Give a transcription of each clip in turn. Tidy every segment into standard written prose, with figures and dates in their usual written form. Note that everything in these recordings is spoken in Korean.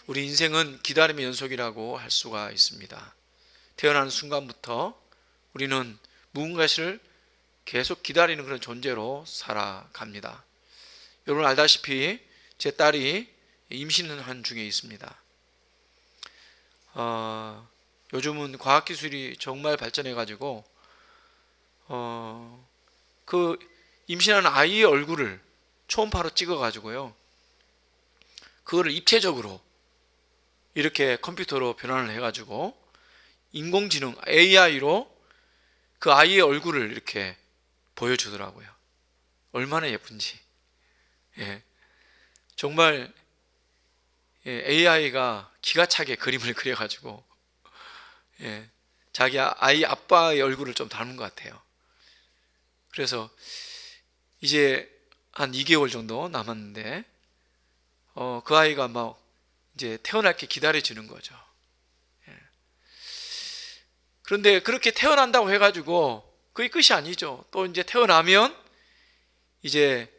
우리 인생은 기다림의 연속이라고 할 수가 있습니다. 태어나는 순간부터 우리는 무언가를 계속 기다리는 그런 존재로 살아갑니다. 여러분 알다시피 제 딸이 임신한 중에 있습니다. 요즘은 과학기술이 정말 발전해가지고 그 임신한 아이의 얼굴을 초음파로 찍어가지고요, 그거를 입체적으로 이렇게 컴퓨터로 변환을 해가지고 인공지능 AI로 그 아이의 얼굴을 이렇게 보여주더라고요. 얼마나 예쁜지. 예, 정말 AI가 기가 차게 그림을 그려가지고 자기 아이 아빠의 얼굴을 좀 닮은 것 같아요. 그래서 이제 한 2개월 정도 남았는데 그 아이가 막 이제 태어날 게 기다려지는 거죠. 그런데 그렇게 태어난다고 해가지고 그게 끝이 아니죠. 또 이제 태어나면 이제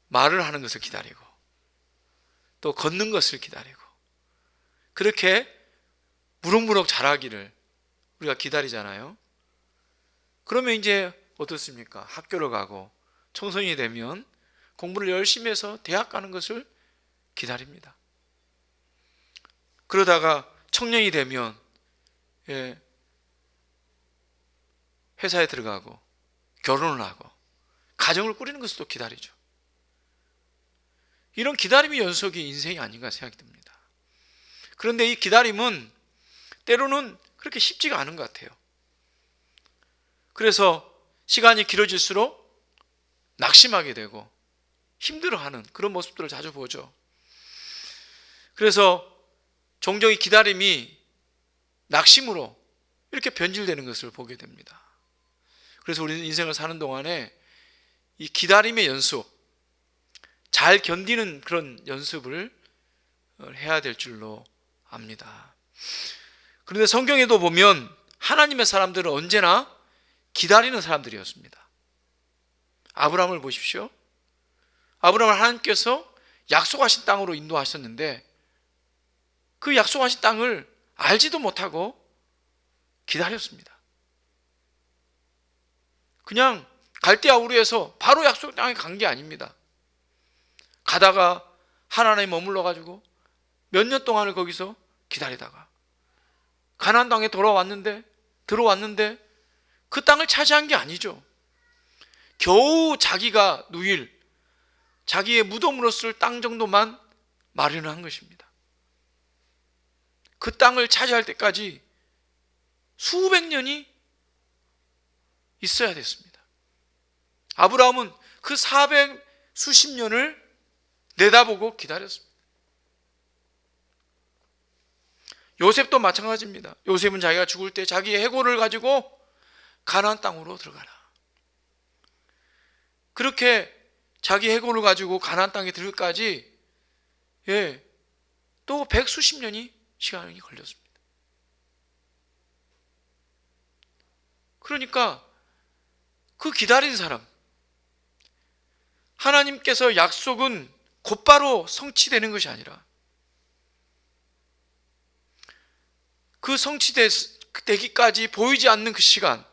말을 하는 것을 기다리고 또 걷는 것을 기다리고 그렇게 무럭무럭 자라기를 우리가 기다리잖아요. 그러면 이제 어떻습니까? 학교를 가고 청소년이 되면 공부를 열심히 해서 대학 가는 것을 기다립니다. 그러다가 청년이 되면 회사에 들어가고 결혼을 하고 가정을 꾸리는 것을 또 기다리죠. 이런 기다림의 연속이 인생이 아닌가 생각이 듭니다. 그런데 이 기다림은 때로는 그렇게 쉽지가 않은 것 같아요. 그래서 시간이 길어질수록 낙심하게 되고 힘들어하는 그런 모습들을 자주 보죠. 그래서 종종 이 기다림이 낙심으로 이렇게 변질되는 것을 보게 됩니다. 그래서 우리는 인생을 사는 동안에 이 기다림의 연습, 잘 견디는 그런 연습을 해야 될 줄로 압니다. 그런데 성경에도 보면 하나님의 사람들은 언제나 기다리는 사람들이었습니다. 아브라함을 보십시오. 아브라함을 하나님께서 약속하신 땅으로 인도하셨는데 그 약속하신 땅을 알지도 못하고 기다렸습니다. 그냥 갈대아 우르에서 바로 약속 땅에 간 게 아닙니다. 가다가 하나님이 머물러 가지고 몇 년 동안을 거기서 기다리다가 가나안 땅에 들어왔는데 그 땅을 차지한 게 아니죠. 겨우 자기가 누일 자기의 무덤으로 쓸 땅 정도만 마련한 것입니다. 그 땅을 차지할 때까지 수백 년이 있어야 됐습니다. 아브라함은 그 400 수십 년을 내다보고 기다렸습니다. 요셉도 마찬가지입니다. 요셉은 자기가 죽을 때 자기의 해골을 가지고 가나안 땅으로 들어가라. 그렇게 자기 해골을 가지고 가나안 땅에 들기까지 또 100 수십 년이 시간이 걸렸습니다. 그러니까 그 기다린 사람, 하나님께서 약속은 곧바로 성취되는 것이 아니라 그 성취되기까지 보이지 않는 그 시간,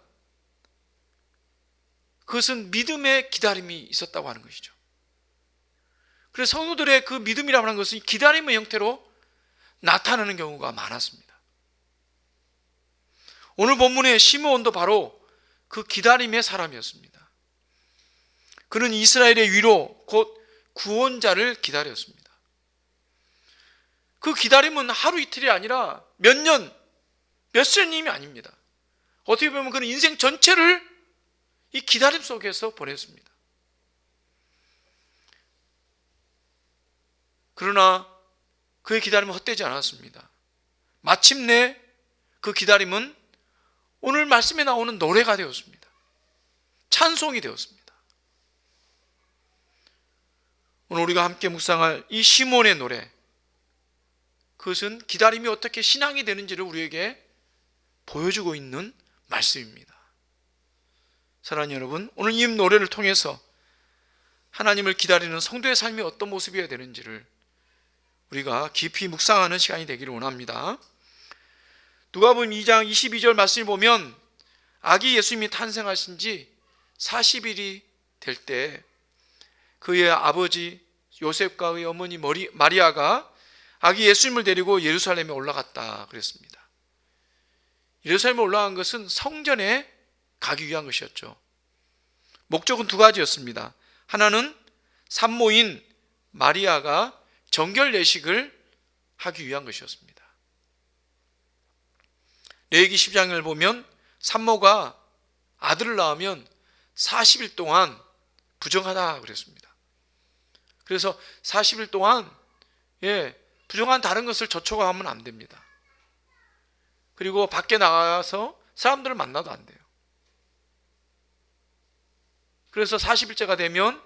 그것은 믿음의 기다림이 있었다고 하는 것이죠. 그래서 성도들의 그 믿음이라고 하는 것은 기다림의 형태로 나타나는 경우가 많았습니다. 오늘 본문의 시므온도 바로 그 기다림의 사람이었습니다. 그는 이스라엘의 위로 곧 구원자를 기다렸습니다. 그 기다림은 하루 이틀이 아니라 몇 년, 몇 년임이 아닙니다. 어떻게 보면 그는 인생 전체를 이 기다림 속에서 보냈습니다. 그러나 그의 기다림은 헛되지 않았습니다. 마침내 그 기다림은 오늘 말씀에 나오는 노래가 되었습니다. 찬송이 되었습니다. 오늘 우리가 함께 묵상할 이 시몬의 노래, 그것은 기다림이 어떻게 신앙이 되는지를 우리에게 보여주고 있는 말씀입니다. 사랑하는 여러분, 오늘 이 노래를 통해서 하나님을 기다리는 성도의 삶이 어떤 모습이어야 되는지를 우리가 깊이 묵상하는 시간이 되기를 원합니다. 누가복음 2장 22절 말씀을 보면 아기 예수님이 탄생하신 지 40일이 될 때 그의 아버지 요셉과 그의 어머니 마리아가 아기 예수님을 데리고 예루살렘에 올라갔다 그랬습니다. 예루살렘에 올라간 것은 성전에 가기 위한 것이었죠. 목적은 두 가지였습니다. 하나는 산모인 마리아가 정결 예식을 하기 위한 것이었습니다. 레위기 10장을 보면 산모가 아들을 낳으면 40일 동안 부정하다 그랬습니다. 그래서 40일 동안 부정한 다른 것을 저촉하면 안 됩니다. 그리고 밖에 나가서 사람들을 만나도 안 돼요. 그래서 40일째가 되면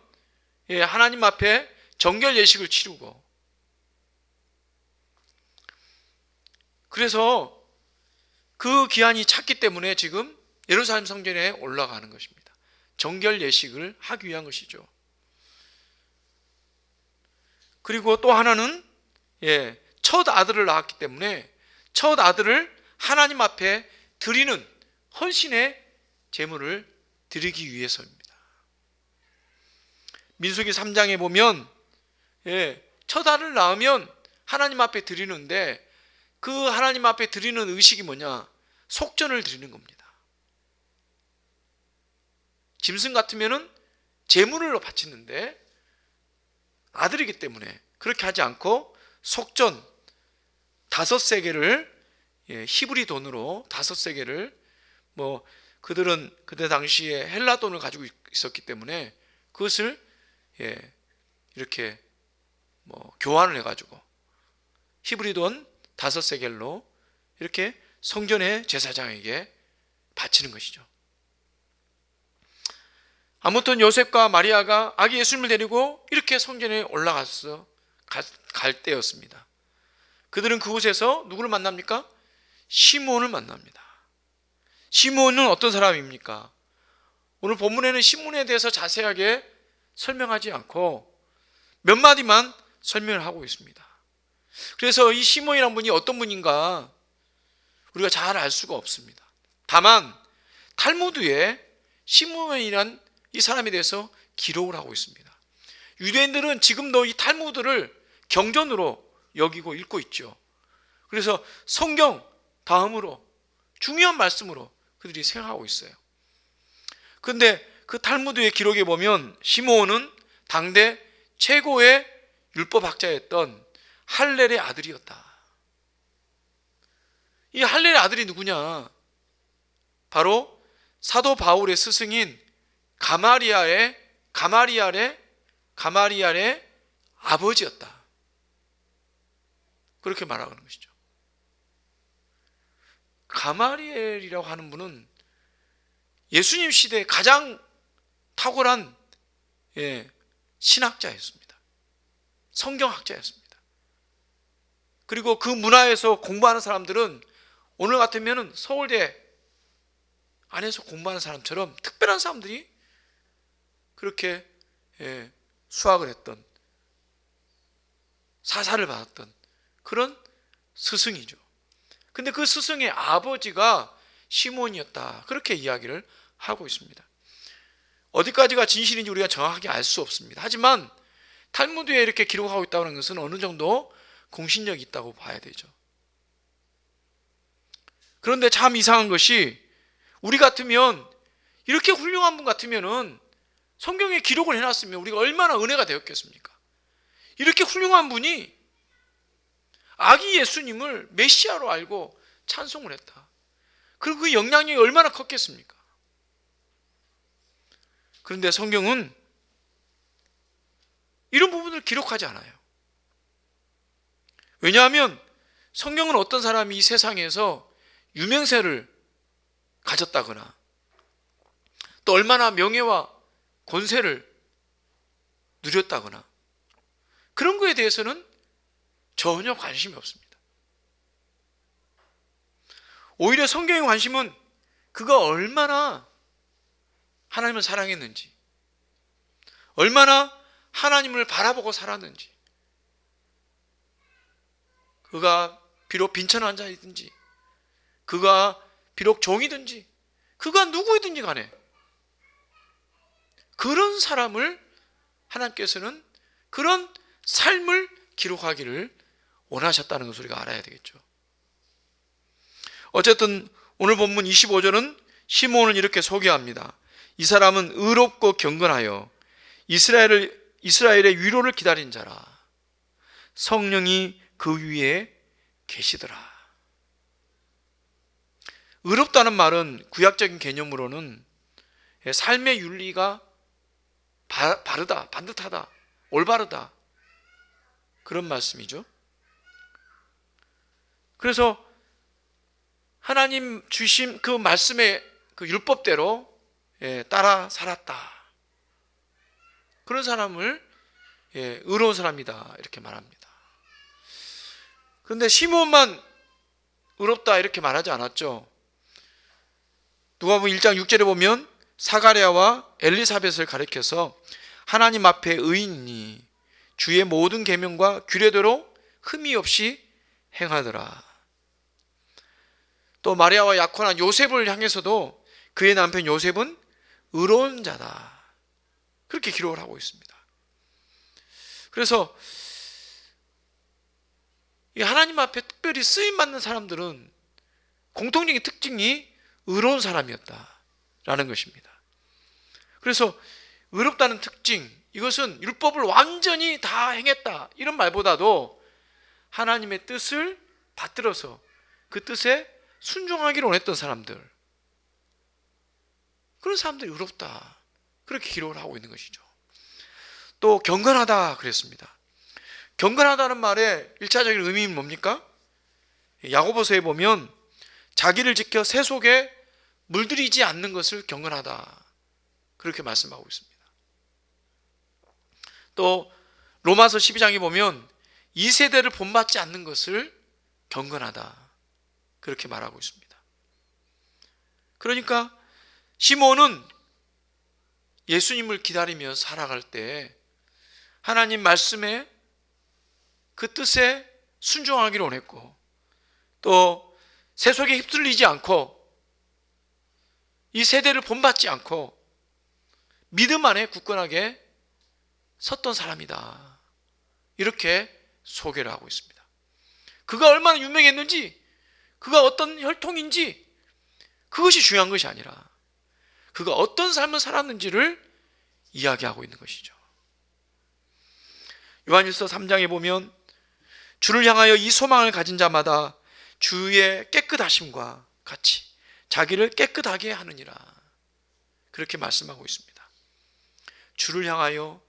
하나님 앞에 정결 예식을 치르고, 그래서 그 기한이 찼기 때문에 지금 예루살렘 성전에 올라가는 것입니다. 정결 예식을 하기 위한 것이죠. 그리고 또 하나는 첫 아들을 낳았기 때문에 첫 아들을 하나님 앞에 드리는 헌신의 제물을 드리기 위해서입니다. 민수기 3장에 보면 첫 아들을 낳으면 하나님 앞에 드리는데 그 하나님 앞에 드리는 의식이 뭐냐? 속전을 드리는 겁니다. 짐승 같으면은 제물로 바치는데 아들이기 때문에 그렇게 하지 않고 속전 5세겔을 히브리 돈으로 5세겔을 그들은 그때 당시에 헬라 돈을 가지고 있었기 때문에 그것을 이렇게 교환을 해가지고 히브리 돈 5세겔로 이렇게 성전의 제사장에게 바치는 것이죠. 아무튼 요셉과 마리아가 아기 예수님을 데리고 이렇게 성전에 올라갔어 갈 때였습니다. 그들은 그곳에서 누구를 만납니까? 시므온을 만납니다. 시므온은 어떤 사람입니까? 오늘 본문에는 시므온에 대해서 자세하게 설명하지 않고 몇 마디만 설명을 하고 있습니다. 그래서 이 시므온이라는 분이 어떤 분인가 우리가 잘 알 수가 없습니다. 다만 탈무드에 시므온이란 이 사람에 대해서 기록을 하고 있습니다. 유대인들은 지금도 이 탈무드를 경전으로 여기고 읽고 있죠. 그래서 성경 다음으로 중요한 말씀으로 그들이 생각하고 있어요. 그런데 그 탈무드의 기록에 보면 시므온은 당대 최고의 율법학자였던 할렐의 아들이었다. 이 할렐의 아들이 누구냐? 바로 사도 바울의 스승인 가마리알의 아버지였다. 그렇게 말하는 것이죠. 가마리엘이라고 하는 분은 예수님 시대에 가장 탁월한 신학자였습니다. 성경학자였습니다. 그리고 그 문화에서 공부하는 사람들은 오늘 같으면 서울대 안에서 공부하는 사람처럼 특별한 사람들이 그렇게 수학을 했던, 사사를 받았던 그런 스승이죠. 근데 그 스승의 아버지가 시몬이었다. 그렇게 이야기를 하고 있습니다. 어디까지가 진실인지 우리가 정확하게 알 수 없습니다. 하지만 탈무드에 이렇게 기록하고 있다는 것은 어느 정도 공신력이 있다고 봐야 되죠. 그런데 참 이상한 것이 우리 같으면 이렇게 훌륭한 분 같으면은 성경에 기록을 해놨으면 우리가 얼마나 은혜가 되었겠습니까? 이렇게 훌륭한 분이 아기 예수님을 메시아로 알고 찬송을 했다. 그리고 그 영향력이 얼마나 컸겠습니까? 그런데 성경은 이런 부분을 기록하지 않아요. 왜냐하면 성경은 어떤 사람이 이 세상에서 유명세를 가졌다거나 또 얼마나 명예와 권세를 누렸다거나 그런 거에 대해서는 전혀 관심이 없습니다. 오히려 성경의 관심은 그가 얼마나 하나님을 사랑했는지, 얼마나 하나님을 바라보고 살았는지, 그가 비록 빈천한 자이든지, 그가 비록 종이든지, 그가 누구이든지 간에 그런 사람을 하나님께서는 그런 삶을 기록하기를 원하셨다는 것을 우리가 알아야 되겠죠. 어쨌든 오늘 본문 25절은 시므온을 이렇게 소개합니다. 이 사람은 의롭고 경건하여 이스라엘의 위로를 기다린 자라. 성령이 그 위에 계시더라. 의롭다는 말은 구약적인 개념으로는 삶의 윤리가 바르다, 반듯하다, 올바르다, 그런 말씀이죠. 그래서 하나님 주신 그 말씀의 그 율법대로 따라 살았다, 그런 사람을 의로운 사람이다 이렇게 말합니다. 그런데 시므온만 의롭다 이렇게 말하지 않았죠. 누가복음 1장 6절에 보면 사가랴와 엘리사벳을 가리켜서 하나님 앞에 의인이니 주의 모든 계명과 규례대로 흠이 없이 행하더라. 또 마리아와 약혼한 요셉을 향해서도 그의 남편 요셉은 의로운 자다, 그렇게 기록을 하고 있습니다. 그래서 하나님 앞에 특별히 쓰임받는 사람들은 공통적인 특징이 의로운 사람이었다라는 것입니다. 그래서 의롭다는 특징, 이것은 율법을 완전히 다 행했다 이런 말보다도 하나님의 뜻을 받들어서 그 뜻에 순종하기를 원했던 사람들, 그런 사람들이 의롭다, 그렇게 기록을 하고 있는 것이죠. 또 경건하다 그랬습니다. 경건하다는 말의 1차적인 의미는 뭡니까? 야고보서에 보면 자기를 지켜 새 속에 물들이지 않는 것을 경건하다, 그렇게 말씀하고 있습니다. 또 로마서 12장에 보면 이 세대를 본받지 않는 것을 경건하다, 그렇게 말하고 있습니다. 그러니까 시므온은 예수님을 기다리며 살아갈 때 하나님 말씀에 그 뜻에 순종하기를 원했고, 또 세속에 휩쓸리지 않고 이 세대를 본받지 않고 믿음 안에 굳건하게 섰던 사람이다, 이렇게 소개를 하고 있습니다. 그가 얼마나 유명했는지, 그가 어떤 혈통인지, 그것이 중요한 것이 아니라 그가 어떤 삶을 살았는지를 이야기하고 있는 것이죠. 요한일서 3장에 보면 주를 향하여 이 소망을 가진 자마다 주의 깨끗하심과 같이 자기를 깨끗하게 하느니라, 그렇게 말씀하고 있습니다. 주를 향하여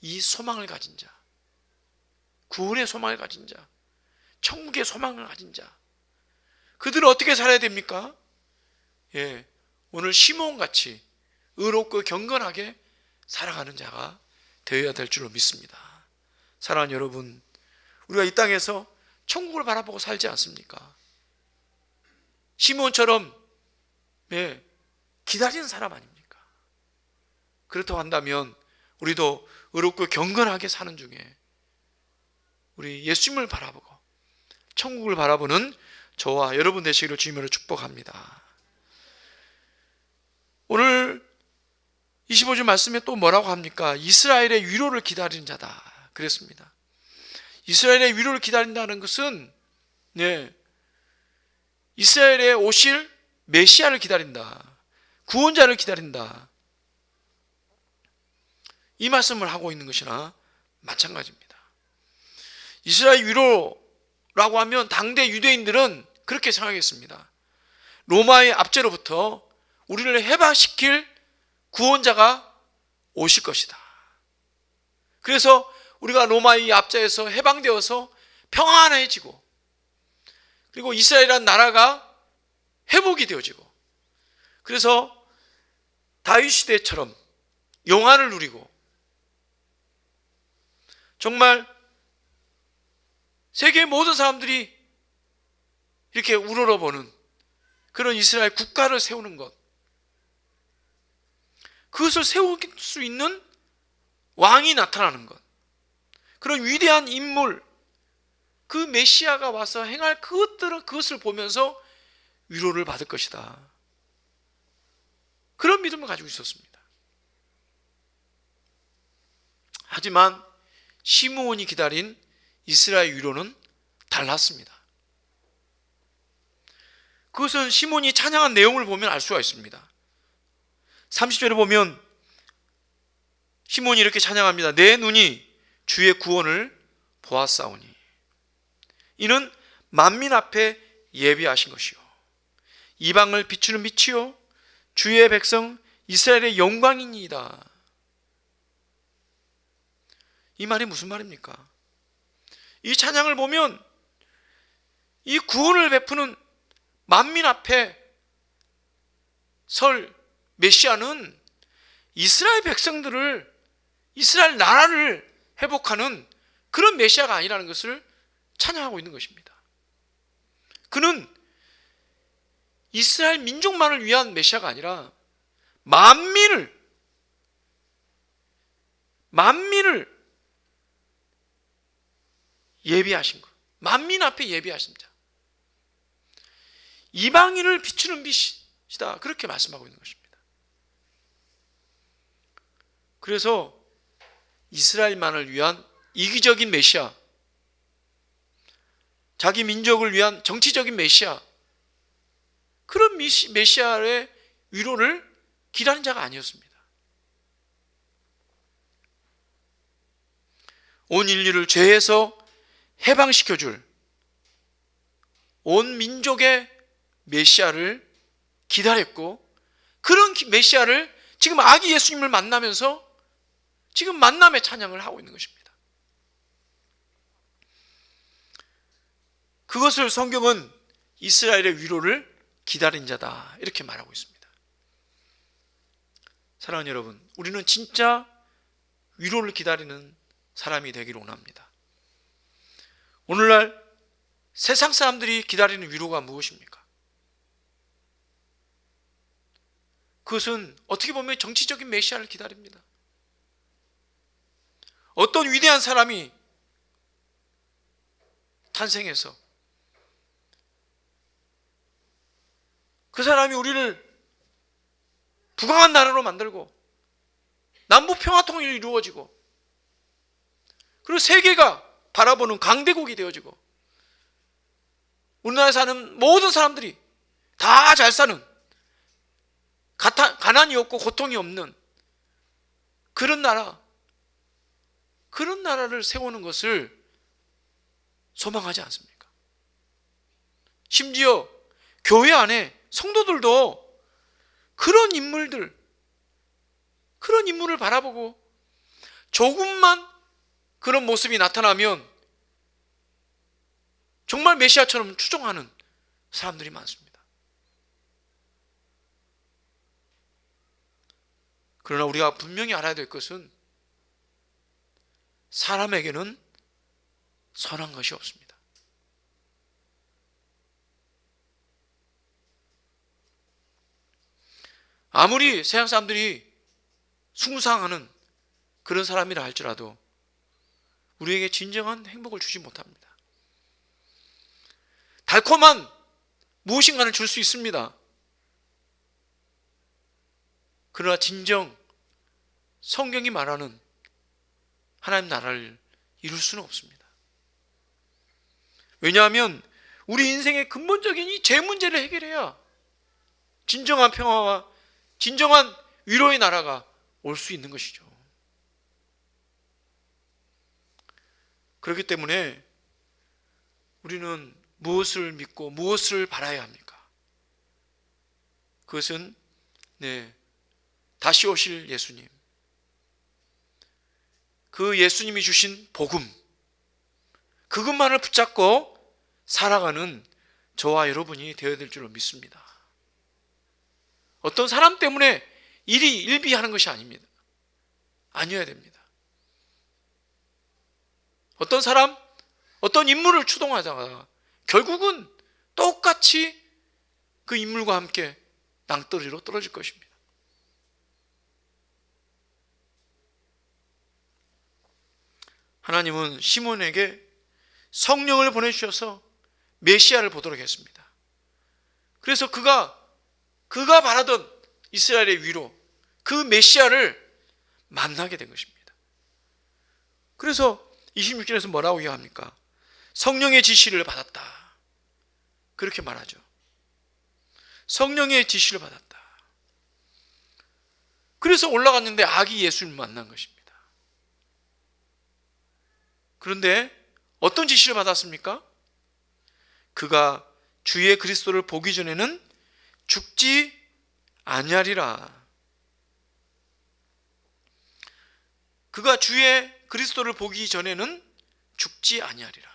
이 소망을 가진 자, 구원의 소망을 가진 자, 천국의 소망을 가진 자, 그들은 어떻게 살아야 됩니까? 오늘 시므온같이 의롭고 경건하게 살아가는 자가 되어야 될 줄로 믿습니다. 사랑하는 여러분, 우리가 이 땅에서 천국을 바라보고 살지 않습니까? 시므온처럼 기다리는 사람 아닙니까? 그렇다고 한다면 우리도 의롭고 경건하게 사는 중에 우리 예수님을 바라보고 천국을 바라보는 저와 여러분 되시기를 주님으로 축복합니다. 오늘 25절 말씀에 또 뭐라고 합니까? 이스라엘의 위로를 기다리는 자다 그랬습니다. 이스라엘의 위로를 기다린다는 것은 이스라엘에 오실 메시아를 기다린다, 구원자를 기다린다, 이 말씀을 하고 있는 것이나 마찬가지입니다. 이스라엘 위로라고 하면 당대 유대인들은 그렇게 생각했습니다. 로마의 압제로부터 우리를 해방시킬 구원자가 오실 것이다. 그래서 우리가 로마의 압제에서 해방되어서 평안해지고, 그리고 이스라엘이라는 나라가 회복이 되어지고, 그래서 다윗 시대처럼 영화를 누리고 정말 세계의 모든 사람들이 이렇게 우러러보는 그런 이스라엘 국가를 세우는 것, 그것을 세울 수 있는 왕이 나타나는 것, 그런 위대한 인물, 그 메시아가 와서 행할 그것을 보면서 위로를 받을 것이다. 그런 믿음을 가지고 있었습니다. 하지만 시므온이 기다린 이스라엘 위로는 달랐습니다. 그것은 시므온이 찬양한 내용을 보면 알 수가 있습니다. 30절에 보면 시므온이 이렇게 찬양합니다. 내 눈이 주의 구원을 보았사오니 이는 만민 앞에 예비하신 것이요 이방을 비추는 빛이요 주의 백성 이스라엘의 영광이니이다. 이 말이 무슨 말입니까? 이 찬양을 보면 이 구원을 베푸는 만민 앞에 설 메시아는 이스라엘 백성들을, 이스라엘 나라를 회복하는 그런 메시아가 아니라는 것을 찬양하고 있는 것입니다. 그는 이스라엘 민족만을 위한 메시아가 아니라 만민을 예비하신 것, 만민 앞에 예비하신 자, 이방인을 비추는 빛이다, 그렇게 말씀하고 있는 것입니다. 그래서 이스라엘만을 위한 이기적인 메시아, 자기 민족을 위한 정치적인 메시아, 그런 메시아의 위로를 기다린 자가 아니었습니다. 온 인류를 죄에서 해방시켜줄 온 민족의 메시아를 기다렸고, 그런 메시아를 지금 아기 예수님을 만나면서 지금 만남의 찬양을 하고 있는 것입니다. 그것을 성경은 이스라엘의 위로를 기다린 자다, 이렇게 말하고 있습니다. 사랑하는 여러분, 우리는 진짜 위로를 기다리는 사람이 되기를 원합니다. 오늘날 세상 사람들이 기다리는 위로가 무엇입니까? 그것은 어떻게 보면 정치적인 메시아를 기다립니다. 어떤 위대한 사람이 탄생해서 그 사람이 우리를 부강한 나라로 만들고 남북 평화 통일이 이루어지고 그리고 세계가 바라보는 강대국이 되어지고 우리나라에 사는 모든 사람들이 다 잘 사는, 가난이 없고 고통이 없는 그런 나라를 세우는 것을 소망하지 않습니까? 심지어 교회 안에 성도들도 그런 인물을 바라보고 조금만 그런 모습이 나타나면 정말 메시아처럼 추종하는 사람들이 많습니다. 그러나 우리가 분명히 알아야 될 것은 사람에게는 선한 것이 없습니다. 아무리 세상 사람들이 숭상하는 그런 사람이라 할지라도 우리에게 진정한 행복을 주지 못합니다. 달콤한 무엇인가를 줄 수 있습니다. 그러나 진정 성경이 말하는 하나님 나라를 이룰 수는 없습니다. 왜냐하면 우리 인생의 근본적인 이 죄 문제를 해결해야 진정한 평화와 진정한 위로의 나라가 올 수 있는 것이죠. 그렇기 때문에 우리는 무엇을 믿고 무엇을 바라야 합니까? 그것은 다시 오실 예수님, 그 예수님이 주신 복음, 그것만을 붙잡고 살아가는 저와 여러분이 되어야 될 줄로 믿습니다. 어떤 사람 때문에 일비하는 것이 아닙니다. 아니어야 됩니다. 어떤 사람, 어떤 인물을 추동하다가 결국은 똑같이 그 인물과 함께 낭떠러지로 떨어질 것입니다. 하나님은 시몬에게 성령을 보내주셔서 메시아를 보도록 했습니다. 그래서 그가 바라던 이스라엘의 위로 그 메시아를 만나게 된 것입니다. 그래서 26절에서 뭐라고 이야기합니까? 성령의 지시를 받았다. 그렇게 말하죠. 성령의 지시를 받았다. 그래서 올라갔는데 아기 예수님을 만난 것입니다. 그런데 어떤 지시를 받았습니까? 그가 주의 그리스도를 보기 전에는 죽지 아니하리라. 그가 주의 그리스도를 보기 전에는 죽지 아니하리라.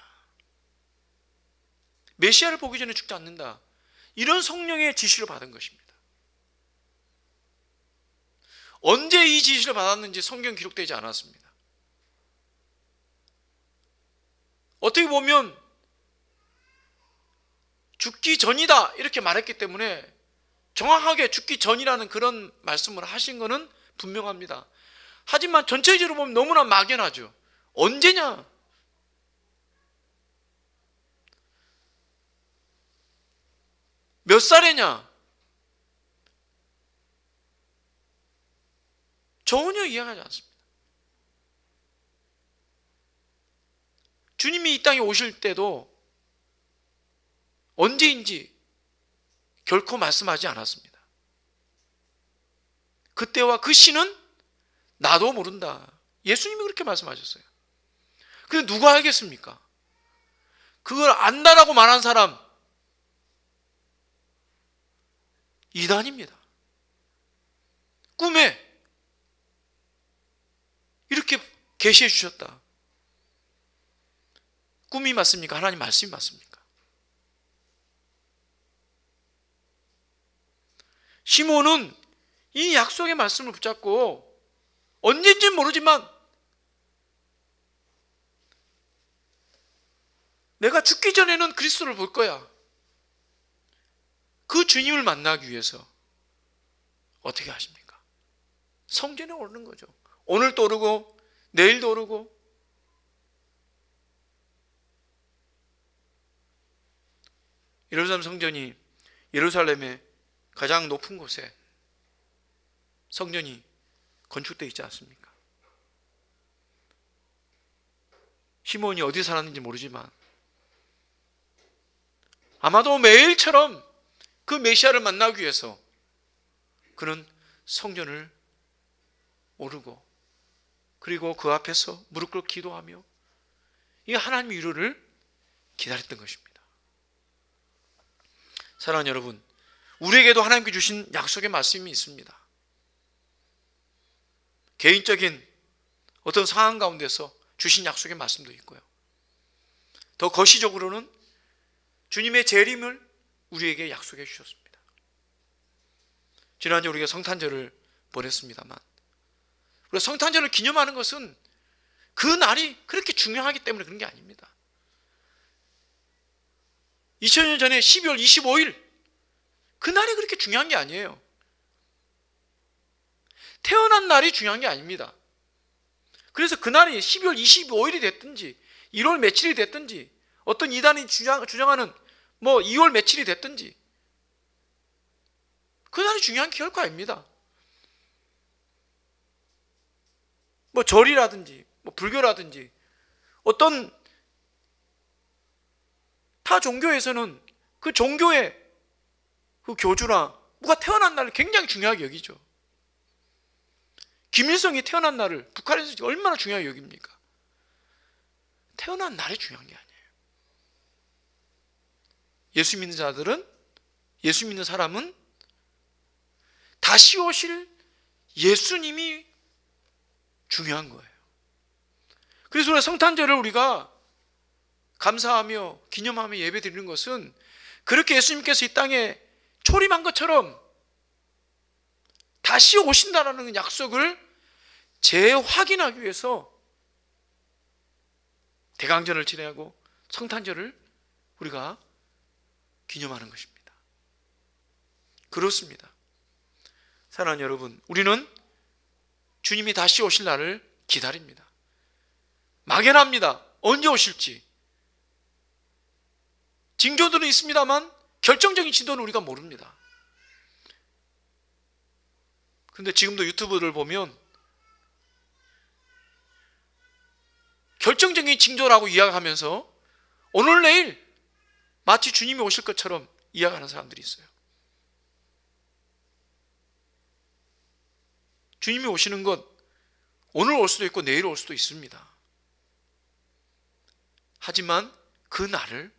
메시아를 보기 전에 죽지 않는다. 이런 성령의 지시를 받은 것입니다. 언제 이 지시를 받았는지 성경 기록되지 않았습니다. 어떻게 보면 죽기 전이다 이렇게 말했기 때문에 정확하게 죽기 전이라는 그런 말씀을 하신 것은 분명합니다. 하지만 전체적으로 보면 너무나 막연하죠. 언제냐? 몇 살이냐? 전혀 이해하지 않습니다. 주님이 이 땅에 오실 때도 언제인지 결코 말씀하지 않았습니다. 그때와 그 시는 나도 모른다. 예수님이 그렇게 말씀하셨어요. 근데 누가 알겠습니까? 그걸 안다라고 말한 사람 이단입니다. 꿈에 이렇게 계시해 주셨다. 꿈이 맞습니까? 하나님 말씀이 맞습니까? 시몬은 이 약속의 말씀을 붙잡고 언제인지는 모르지만 내가 죽기 전에는 그리스도를 볼 거야. 그 주님을 만나기 위해서 어떻게 하십니까? 성전에 오르는 거죠. 오늘도 오르고 내일도 오르고 예루살렘 성전이 예루살렘의 가장 높은 곳에 성전이 건축되어 있지 않습니까? 시몬이 어디 살았는지 모르지만 아마도 매일처럼 그 메시아를 만나기 위해서 그는 성전을 오르고 그리고 그 앞에서 무릎 꿇고 기도하며 이 하나님의 위로를 기다렸던 것입니다. 사랑하는 여러분, 우리에게도 하나님께 주신 약속의 말씀이 있습니다. 개인적인 어떤 상황 가운데서 주신 약속의 말씀도 있고요. 더 거시적으로는 주님의 재림을 우리에게 약속해 주셨습니다. 지난주에 우리가 성탄절을 보냈습니다만 우리가 성탄절을 기념하는 것은 그 날이 그렇게 중요하기 때문에 그런 게 아닙니다. 2000년 전에 12월 25일 그 날이 그렇게 중요한 게 아니에요. 태어난 날이 중요한 게 아닙니다. 그래서 그 날이 12월 25일이 됐든지 1월 며칠이 됐든지 어떤 이단이 주장하는 2월 며칠이 됐든지 그 날이 중요한 게 결코 아닙니다. 절이라든지 불교라든지 어떤 타 종교에서는 그 종교의 그 교주나 누가 태어난 날을 굉장히 중요하게 여기죠. 김일성이 태어난 날을 북한에서 얼마나 중요하게 여깁니까? 태어난 날이 중요한 게 아니에요. 예수 믿는 자들은, 예수 믿는 사람은 다시 오실 예수님이 중요한 거예요. 그래서 우리가 성탄절을 우리가 감사하며 기념하며 예배 드리는 것은 그렇게 예수님께서 이 땅에 초림한 것처럼 다시 오신다라는 약속을 재확인하기 위해서 대강절을 지내고 성탄절을 우리가 기념하는 것입니다. 그렇습니다. 사랑하는 여러분, 우리는 주님이 다시 오실 날을 기다립니다. 막연합니다. 언제 오실지. 징조들은 있습니다만 결정적인 징조는 우리가 모릅니다. 그런데 지금도 유튜브를 보면 결정적인 징조라고 이야기하면서 오늘 내일 마치 주님이 오실 것처럼 이야기하는 사람들이 있어요. 주님이 오시는 것 오늘 올 수도 있고 내일 올 수도 있습니다. 하지만 그 날을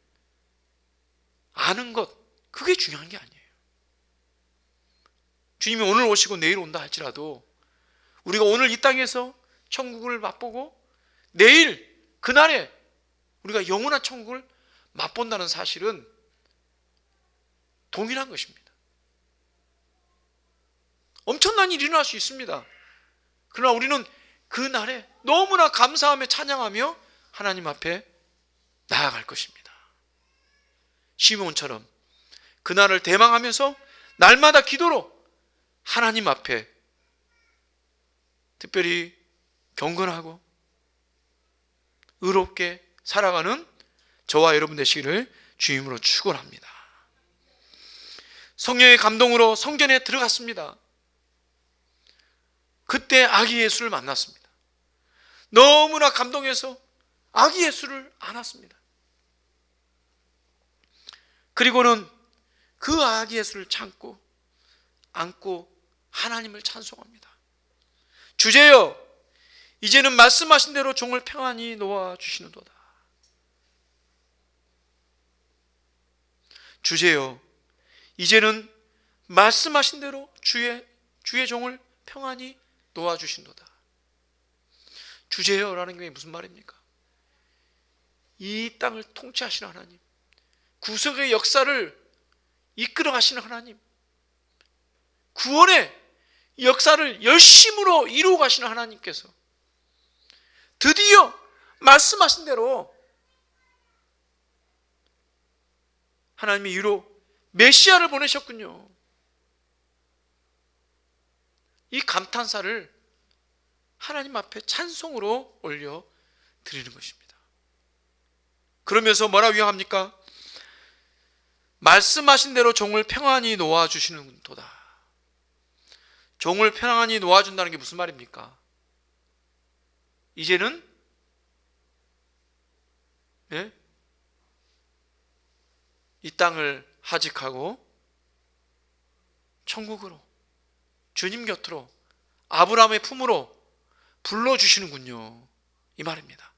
아는 것, 그게 중요한 게 아니에요. 주님이 오늘 오시고 내일 온다 할지라도 우리가 오늘 이 땅에서 천국을 맛보고 내일 그날에 우리가 영원한 천국을 맛본다는 사실은 동일한 것입니다. 엄청난 일이 일어날 수 있습니다. 그러나 우리는 그 날에 너무나 감사하며 찬양하며 하나님 앞에 나아갈 것입니다. 시므온처럼 그날을 대망하면서 날마다 기도로 하나님 앞에 특별히 경건하고 의롭게 살아가는 저와 여러분 되시기를 주임으로 축원합니다. 성령의 감동으로 성전에 들어갔습니다. 그때 아기 예수를 만났습니다. 너무나 감동해서 아기 예수를 안았습니다. 그리고는 그 아기 예수를 안고 하나님을 찬송합니다. 주제여, 이제는 말씀하신 대로 종을 평안히 놓아주시는도다. 주제여, 이제는 말씀하신 대로 주의 종을 평안히 놓아주신도다. 주제여라는 게 무슨 말입니까? 이 땅을 통치하시는 하나님, 구속의 역사를 이끌어 가시는 하나님, 구원의 역사를 열심으로 이루어 가시는 하나님께서 드디어 말씀하신 대로 하나님이 이로 메시아를 보내셨군요. 이 감탄사를 하나님 앞에 찬송으로 올려 드리는 것입니다. 그러면서 뭐라고 이야기합니까? 말씀하신 대로 종을 평안히 놓아주시는 도다. 종을 평안히 놓아준다는 게 무슨 말입니까? 이제는 이 땅을 하직하고 천국으로, 주님 곁으로, 아브라함의 품으로 불러주시는군요, 이 말입니다.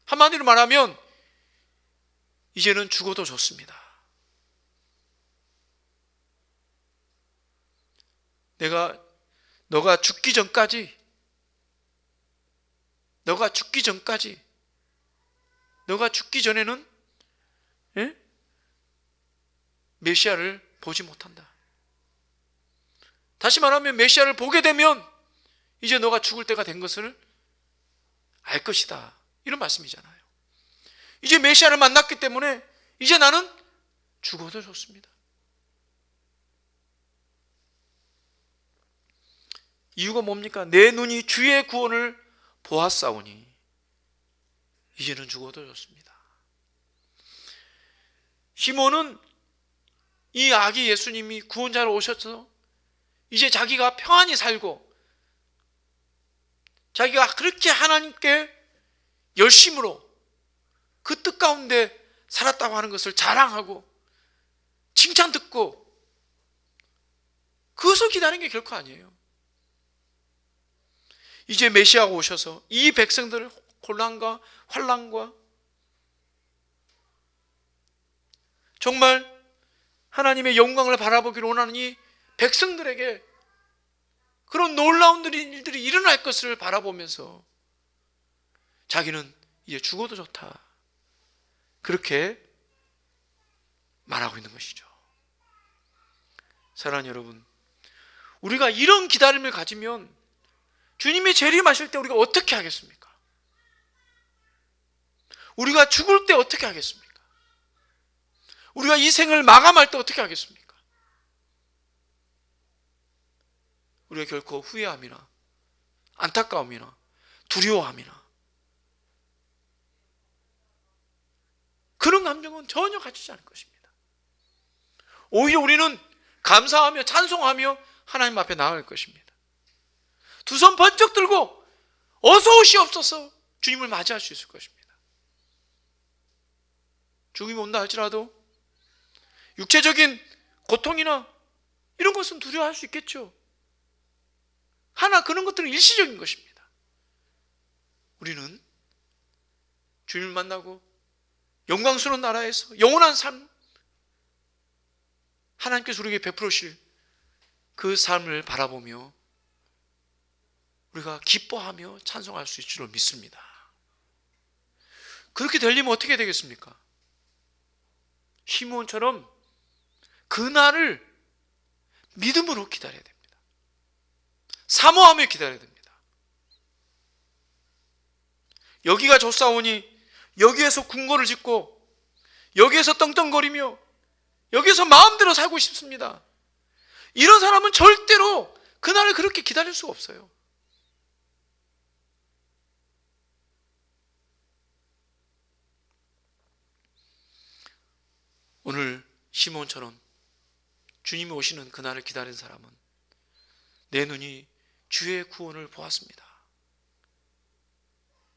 한마디로 말하면 이제는 죽어도 좋습니다. 너가 죽기 전까지 너가 죽기 전에는 메시아를 보지 못한다. 다시 말하면 메시아를 보게 되면 이제 너가 죽을 때가 된 것을 알 것이다, 이런 말씀이잖아요. 이제 메시아를 만났기 때문에 이제 나는 죽어도 좋습니다. 이유가 뭡니까? 내 눈이 주의 구원을 보았사오니 이제는 죽어도 좋습니다. 시몬은 이 아기 예수님이 구원자로 오셔서 이제 자기가 평안히 살고 자기가 그렇게 하나님께 열심으로 그 뜻 가운데 살았다고 하는 것을 자랑하고 칭찬 듣고 그것을 기다리는 게 결코 아니에요. 이제 메시아가 오셔서 이 백성들을 곤란과 환난과 정말 하나님의 영광을 바라보기를 원하는 이 백성들에게 그런 놀라운 일들이 일어날 것을 바라보면서 자기는 이제 죽어도 좋다, 그렇게 말하고 있는 것이죠. 사랑하는 여러분, 우리가 이런 기다림을 가지면 주님이 재림하실 때 우리가 어떻게 하겠습니까? 우리가 죽을 때 어떻게 하겠습니까? 우리가 이 생을 마감할 때 어떻게 하겠습니까? 우리가 결코 후회함이나 안타까움이나 두려워함이나 그런 감정은 전혀 가지지 않을 것입니다. 오히려 우리는 감사하며 찬송하며 하나님 앞에 나아갈 것입니다. 두 손 번쩍 들고 어서 오시옵소서 주님을 맞이할 수 있을 것입니다. 죽음이 온다 할지라도 육체적인 고통이나 이런 것은 두려워할 수 있겠죠. 하나 그런 것들은 일시적인 것입니다. 우리는 주님을 만나고 영광스러운 나라에서 영원한 삶, 하나님께서 우리에게 베풀으실 그 삶을 바라보며 우리가 기뻐하며 찬송할 수 있을 줄 믿습니다. 그렇게 되려면 어떻게 되겠습니까? 시므온처럼 그날을 믿음으로 기다려야 됩니다. 사모하며 기다려야 됩니다. 여기가 좋사오니 여기에서 궁궐을 짓고 여기에서 떵떵거리며 여기에서 마음대로 살고 싶습니다. 이런 사람은 절대로 그날을 그렇게 기다릴 수가 없어요. 오늘 시므온처럼 주님이 오시는 그날을 기다린 사람은 내 눈이 주의 구원을 보았습니다.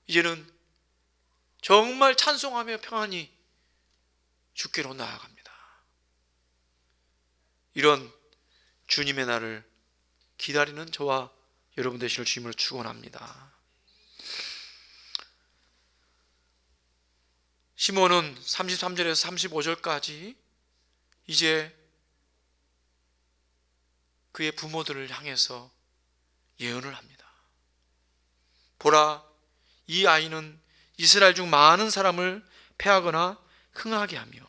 이제는 정말 찬송하며 평안히 주께로 나아갑니다. 이런 주님의 날을 기다리는 저와 여러분 되시길 주님을 축원합니다. 시므온은 33절에서 35절까지 이제 그의 부모들을 향해서 예언을 합니다. 보라, 이 아이는 이스라엘 중 많은 사람을 패하거나 흥하게 하며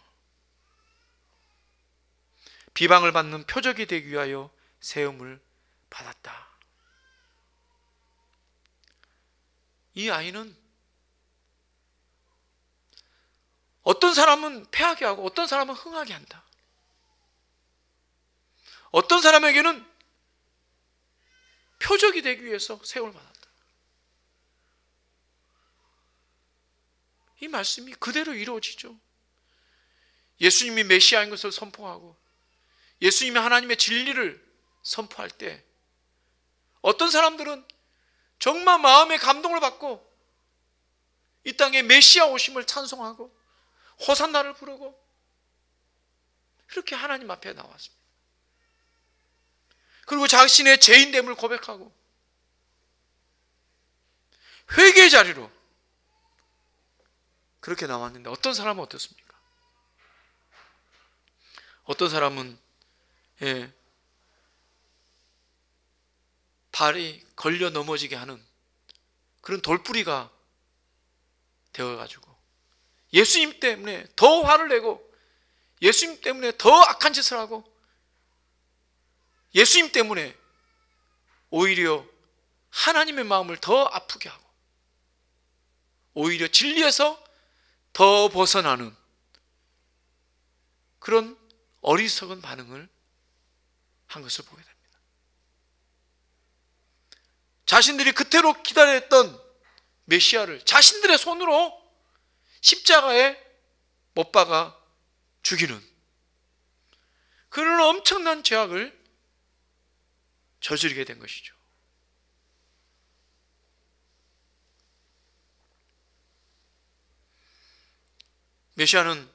비방을 받는 표적이 되기 위하여 세움을 받았다. 이 아이는 어떤 사람은 패하게 하고 어떤 사람은 흥하게 한다. 어떤 사람에게는 표적이 되기 위해서 세움을 받았다. 이 말씀이 그대로 이루어지죠. 예수님이 메시아인 것을 선포하고 예수님이 하나님의 진리를 선포할 때 어떤 사람들은 정말 마음의 감동을 받고 이 땅에 메시아 오심을 찬송하고 호산나를 부르고 이렇게 하나님 앞에 나왔습니다. 그리고 자신의 죄인됨을 고백하고 회개의 자리로 그렇게 나왔는데 어떤 사람은 어떻습니까? 어떤 사람은 발이 걸려 넘어지게 하는 그런 돌뿌리가 되어가지고 예수님 때문에 더 화를 내고 예수님 때문에 더 악한 짓을 하고 예수님 때문에 오히려 하나님의 마음을 더 아프게 하고 오히려 진리에서 더 벗어나는 그런 어리석은 반응을 한 것을 보게 됩니다. 자신들이 그토록 기다렸던 메시아를 자신들의 손으로 십자가에 못 박아 죽이는 그런 엄청난 죄악을 저지르게 된 것이죠. 메시아는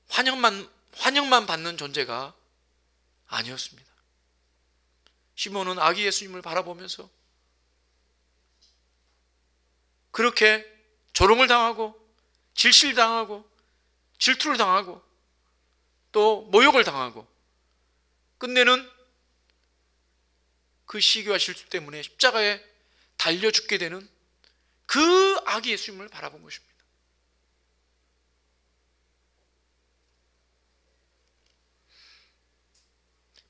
환영만 받는 존재가 아니었습니다. 시몬은 아기 예수님을 바라보면서 그렇게 조롱을 당하고 질시를 당하고 질투를 당하고 또 모욕을 당하고 끝내는 그 시기와 질투 때문에 십자가에 달려 죽게 되는 그 아기 예수님을 바라본 것입니다.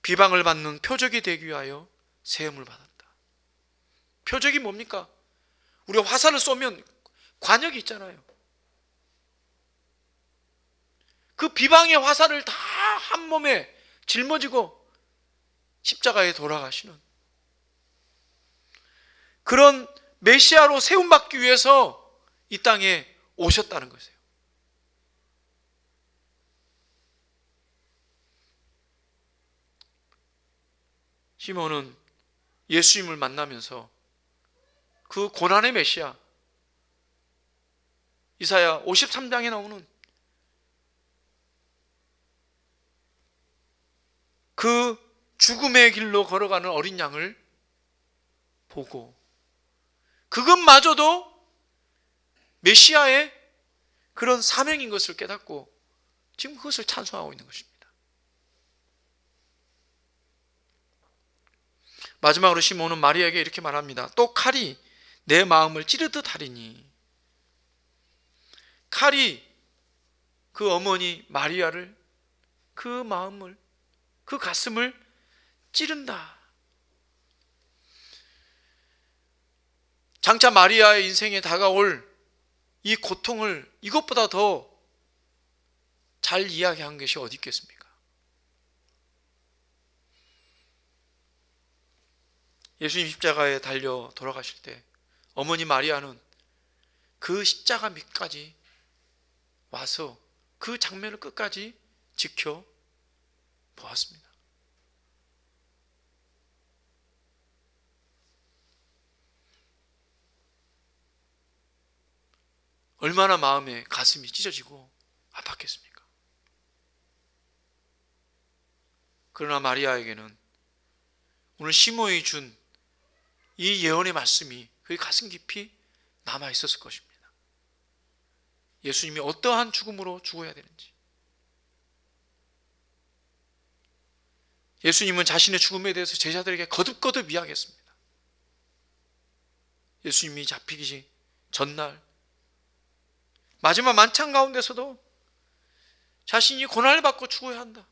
비방을 받는 표적이 되기 위하여 세움을 받았다. 표적이 뭡니까? 우리가 화살을 쏘면 관역이 있잖아요. 그 비방의 화살을 다 한 몸에 짊어지고 십자가에 돌아가시는 그런 메시아로 세움받기 위해서 이 땅에 오셨다는 것이에요. 시몬은 예수님을 만나면서 그 고난의 메시아, 이사야 53장에 나오는 그 죽음의 길로 걸어가는 어린 양을 보고 그것마저도 메시아의 그런 사명인 것을 깨닫고 지금 그것을 찬송하고 있는 것입니다. 마지막으로 시몬은 마리아에게 이렇게 말합니다. 또 칼이 내 마음을 찌르듯 하리니. 칼이 그 어머니 마리아를, 그 마음을, 그 가슴을 찌른다. 장차 마리아의 인생에 다가올 이 고통을 이것보다 더 잘 이야기한 것이 어디 있겠습니까? 예수님 십자가에 달려 돌아가실 때 어머니 마리아는 그 십자가 밑까지 와서 그 장면을 끝까지 지켜 보았습니다. 얼마나 마음에 가슴이 찢어지고 아팠겠습니까? 그러나 마리아에게는 오늘 시몬이 준 이 예언의 말씀이 그의 가슴 깊이 남아 있었을 것입니다. 예수님이 어떠한 죽음으로 죽어야 되는지, 예수님은 자신의 죽음에 대해서 제자들에게 거듭거듭 이야기했습니다. 예수님이 잡히기 전날 마지막 만찬 가운데서도 자신이 고난을 받고 죽어야 한다.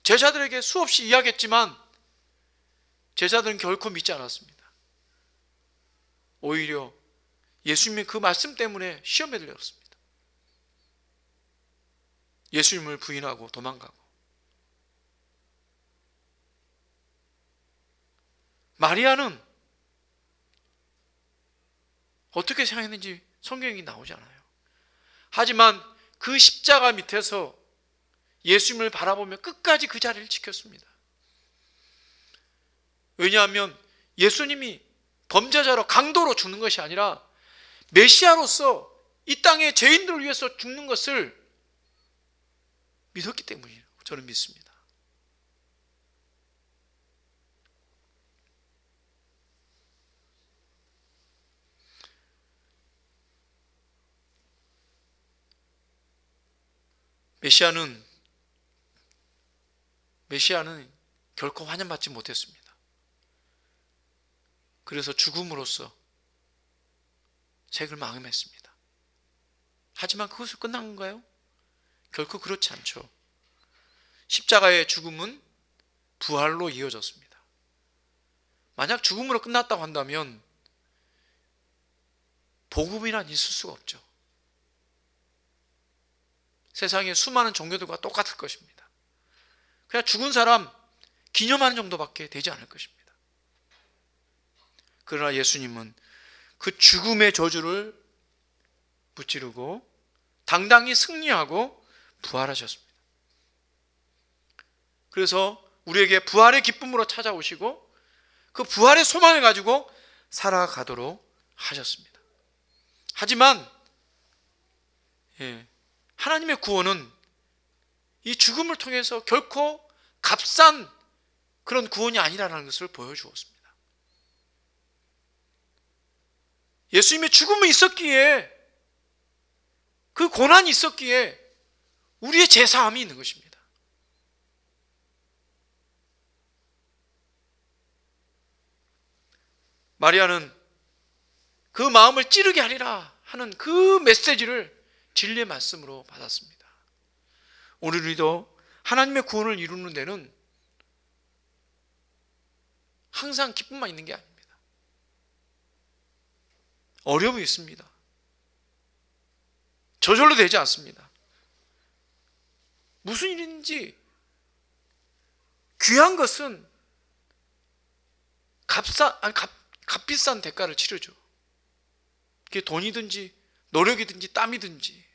제자들에게 수없이 이야기했지만 제자들은 결코 믿지 않았습니다. 오히려 예수님의 그 말씀 때문에 시험에 들렸습니다. 예수님을 부인하고 도망가고. 마리아는 어떻게 생각했는지 성경이 나오지 않아요. 하지만 그 십자가 밑에서 예수님을 바라보며 끝까지 그 자리를 지켰습니다. 왜냐하면 예수님이 범죄자로 강도로 죽는 것이 아니라 메시아로서 이 땅의 죄인들을 위해서 죽는 것을 믿었기 때문이라고 저는 믿습니다. 메시아는 결코 환영받지 못했습니다. 그래서 죽음으로써 색을 망음했습니다. 하지만 그것을 끝난 건가요? 결코 그렇지 않죠. 십자가의 죽음은 부활로 이어졌습니다. 만약 죽음으로 끝났다고 한다면 복음이란 있을 수가 없죠. 세상의 수많은 종교들과 똑같을 것입니다. 그냥 죽은 사람 기념하는 정도밖에 되지 않을 것입니다. 그러나 예수님은 그 죽음의 저주를 무찌르고 당당히 승리하고 부활하셨습니다. 그래서 우리에게 부활의 기쁨으로 찾아오시고 그 부활의 소망을 가지고 살아가도록 하셨습니다. 하지만 하나님의 구원은 이 죽음을 통해서 결코 값싼 그런 구원이 아니라는 것을 보여주었습니다. 예수님의 죽음이 있었기에, 그 고난이 있었기에 우리의 제사함이 있는 것입니다. 마리아는 그 마음을 찌르게 하리라 하는 그 메시지를 진리의 말씀으로 받았습니다. 오늘 우리도 하나님의 구원을 이루는 데는 항상 기쁨만 있는 게 아닙니다. 어려움이 있습니다. 저절로 되지 않습니다. 무슨 일인지 귀한 것은 값비싼 대가를 치르죠. 그게 돈이든지 노력이든지 땀이든지.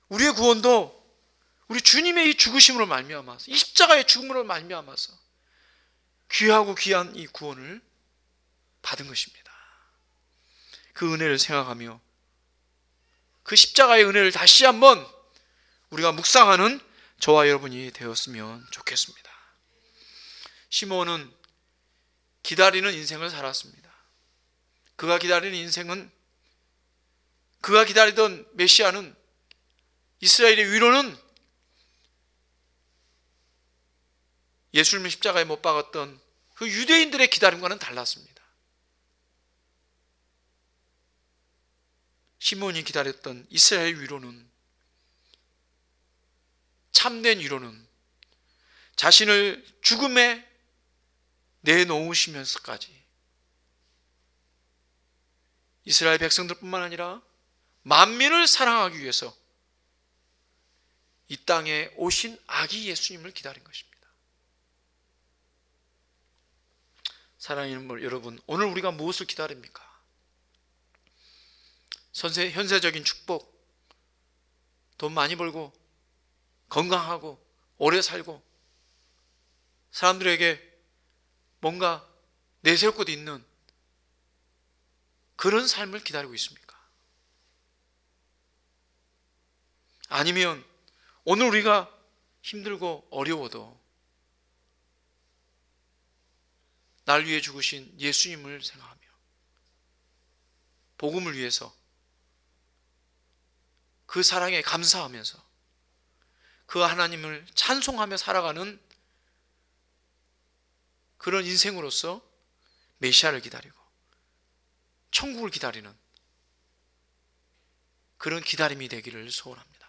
우리의 구원도 우리 주님의 이 죽으심으로 말미암아서, 이 십자가의 죽음으로 말미암아서 귀하고 귀한 이 구원을 받은 것입니다. 그 은혜를 생각하며 그 십자가의 은혜를 다시 한번 우리가 묵상하는 저와 여러분이 되었으면 좋겠습니다. 시몬은 기다리는 인생을 살았습니다. 그가 기다리는 인생은, 그가 기다리던 메시아는, 이스라엘의 위로는 예수님을 십자가에 못 박았던 그 유대인들의 기다림과는 달랐습니다. 시몬이 기다렸던 이스라엘 위로는, 참된 위로는 자신을 죽음에 내놓으시면서까지 이스라엘 백성들뿐만 아니라 만민을 사랑하기 위해서 이 땅에 오신 아기 예수님을 기다린 것입니다. 사랑하는 여러분, 오늘 우리가 무엇을 기다립니까? 현세적인 축복, 돈 많이 벌고 건강하고 오래 살고 사람들에게 뭔가 내세울 곳 있는 그런 삶을 기다리고 있습니까? 아니면 오늘 우리가 힘들고 어려워도 날 위해 죽으신 예수님을 생각하며 복음을 위해서 그 사랑에 감사하면서 그 하나님을 찬송하며 살아가는 그런 인생으로서 메시아를 기다리고 천국을 기다리는 그런 기다림이 되기를 소원합니다.